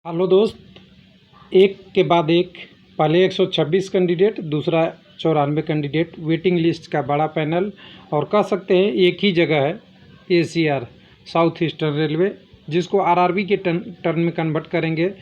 Hello दोस्त, एक के बाद एक पहले 126 कैंडिडेट, दूसरा 94 कैंडिडेट, वेटिंग लिस्ट का बड़ा पैनल और कह सकते हैं एक ही जगह है एसीआर साउथ ईस्टर्न रेलवे, जिसको आरआरबी के टर्न में कन्वर्ट करेंगे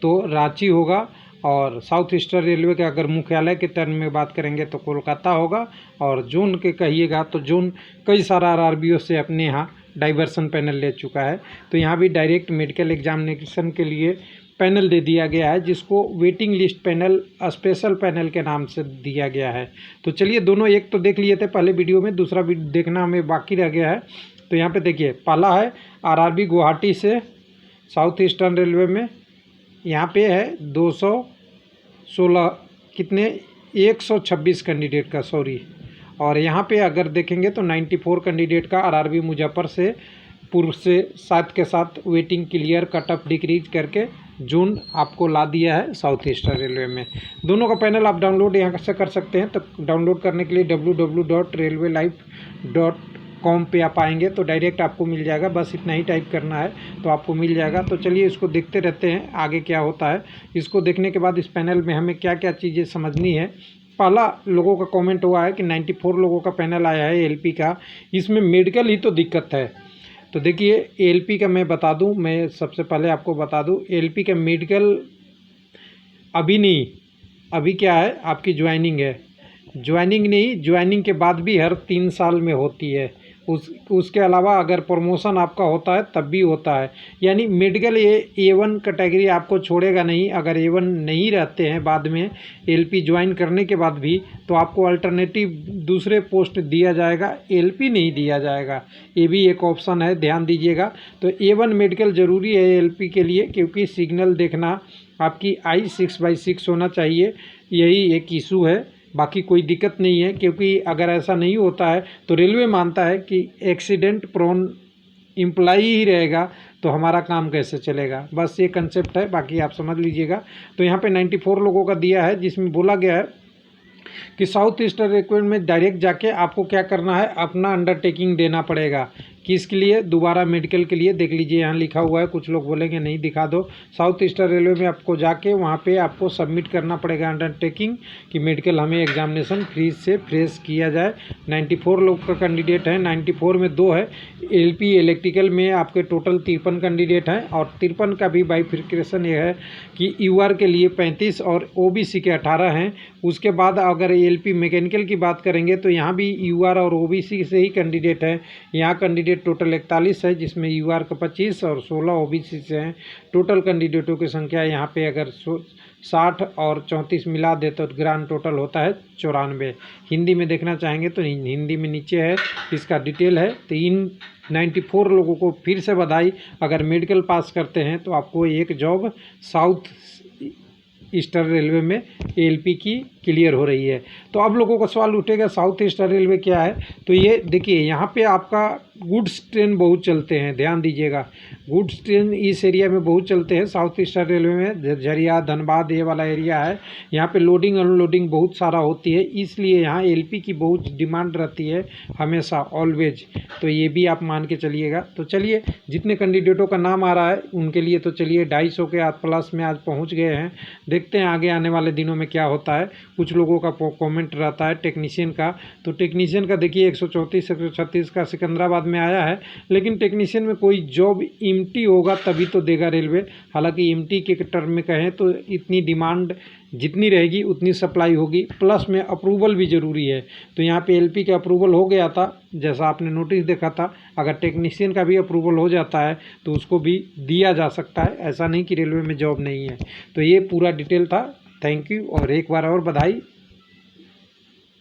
तो रांची होगा। और साउथ ईस्टर्न रेलवे के अगर मुख्यालय के टर्न में बात करेंगे तो कोलकाता होगा। और जोन के कहिएगा तो जोन कई सारा आरआरबीओ से अपने यहाँ डाइवर्सन पैनल ले चुका है, तो यहाँ भी डायरेक्ट मेडिकल एग्जामिनेशन के लिए पैनल दे दिया गया है, जिसको waiting list panel special panel के नाम से दिया गया है। तो चलिए दोनों एक तो देख लिए थे पहले वीडियो में, दूसरा वीडियो देखना हमें बाकी रह गया है। तो यहाँ पे देखिए, पहला है आरआरबी गुवाहाटी से साउथ ईस्टर्न रेलवे में, यहाँ पे है 216 कितने 126 कैंडिडेट का, सॉरी। और यहाँ पे अगर देखेंगे तो 94 कैंडिडेट का आरआरबी मुजफ्फर से पूर्व से साथ के साथ waiting clear cut off decrease करके जून आपको ला दिया है साउथ ईस्टर्न रेलवे में। दोनों का पैनल आप डाउनलोड यहाँ से कर सकते हैं। तो डाउनलोड करने के लिए www.railwaylife.com पे आप आएंगे तो डायरेक्ट आपको मिल जाएगा, बस इतना ही टाइप करना है तो आपको मिल जाएगा। तो चलिए इसको देखते रहते हैं आगे क्या होता है। इसको देखने के बाद इस पैनल में हमें क्या क्या चीज़ें समझनी है। पहला लोगों का कमेंट हुआ है कि 94 लोगों का पैनल आया है एलपी का, इसमें मेडिकल ही तो दिक्कत है। तो देखिए एलपी का मैं बता दूं, मैं सबसे पहले आपको बता दूं एलपी का मेडिकल अभी नहीं, अभी क्या है आपकी ज्वाइनिंग है, ज्वाइनिंग नहीं, ज्वाइनिंग के बाद भी हर 3 साल में होती है। उसके अलावा अगर प्रमोशन आपका होता है तब भी होता है। यानी मेडिकल A1 कैटेगरी आपको छोड़ेगा नहीं। अगर A1 नहीं रहते हैं बाद में एलपी ज्वाइन करने के बाद भी, तो आपको अल्टरनेटिव दूसरे पोस्ट दिया जाएगा, एलपी नहीं दिया जाएगा। ये भी एक ऑप्शन है, ध्यान दीजिएगा। तो A1 मेडिकल ज़रूरी है एलपी के लिए, क्योंकि सिग्नल देखना आपकी I6/6 होना चाहिए, यही एक इशू है, बाकी कोई दिक्कत नहीं है। क्योंकि अगर ऐसा नहीं होता है तो रेलवे मानता है कि एक्सीडेंट प्रोन एम्प्लॉई ही रहेगा तो हमारा काम कैसे चलेगा, बस ये कंसेप्ट है, बाकी आप समझ लीजिएगा। तो यहाँ पे 94 लोगों का दिया है, जिसमें बोला गया है कि साउथ ईस्टर्न रेलवे में डायरेक्ट जाके आपको क्या करना है, अपना अंडरटेकिंग देना पड़ेगा। किसके लिए? दोबारा मेडिकल के लिए। देख लीजिए यहाँ लिखा हुआ है, कुछ लोग बोलेंगे नहीं दिखा दो। साउथ ईस्टर्न रेलवे में आपको जाके वहाँ पे आपको सबमिट करना पड़ेगा अंडरटेकिंग कि मेडिकल हमें एग्जामिनेशन फ्रीज से फ्रेश किया जाए। 94 लोग का कैंडिडेट है, 94 में 2 है एलपी इलेक्ट्रिकल में, आपके टोटल 53 कैंडिडेट हैं। और 53 का भी बाइफिकेशन ये है कि यूआर के लिए 35 और ओबीसी के 18 हैं। उसके बाद अगर एलपी मैकेनिकल की बात करेंगे तो यहाँ भी यूआर और ओबीसी से ही कैंडिडेट हैं। यहाँ कैंडिडेट टोटल 41 है, जिसमें यूआर का 25 और 16 ओबीसी से हैं। टोटल कैंडिडेटों की संख्या यहाँ पे अगर 60 और 34 मिला दे तो ग्रांड टोटल होता है 94। हिंदी में देखना चाहेंगे तो हिंदी में नीचे है, इसका डिटेल है। तो इन 94 लोगों को फिर से बधाई। अगर मेडिकल पास करते हैं तो आपको एक जॉब साउथ ईस्टर्न रेलवे में एलपी की क्लियर हो रही है। तो अब लोगों का सवाल उठेगा साउथ ईस्टर्न रेलवे क्या है। तो ये देखिए, यहाँ पे आपका गुड्स ट्रेन बहुत चलते हैं, ध्यान दीजिएगा। गुड्स ट्रेन इस एरिया में बहुत चलते हैं साउथ ईस्टर्न रेलवे में, झरिया धनबाद ये वाला एरिया है। यहाँ पे लोडिंग अनलोडिंग बहुत सारा होती है, इसलिए यहाँ एलपी की बहुत डिमांड रहती है हमेशा, ऑलवेज। तो ये भी आप मान के चलिएगा। तो चलिए, जितने कैंडिडेटों का नाम आ रहा है उनके लिए तो चलिए 250 के प्लस में आज पहुँच गए हैं। देखते हैं आगे आने वाले दिनों में क्या होता है। कुछ लोगों का कमेंट रहता है टेक्नीशियन का, तो टेक्नीशियन का देखिए 134 136 का सिकंदराबाद में आया है, लेकिन टेक्नीशियन में कोई जॉब एम्प्टी होगा तभी तो देगा रेलवे। हालांकि एम्प्टी के टर्म में कहें तो इतनी डिमांड जितनी रहेगी उतनी सप्लाई होगी, प्लस में अप्रूवल भी ज़रूरी है। तो यहाँ पे एलपी का अप्रूवल हो गया था, जैसा आपने नोटिस देखा था। अगर टेक्नीशियन का भी अप्रूवल हो जाता है तो उसको भी दिया जा सकता है, ऐसा नहीं कि रेलवे में जॉब नहीं है। तो ये पूरा डिटेल था। थैंक यू और एक बार और बधाई।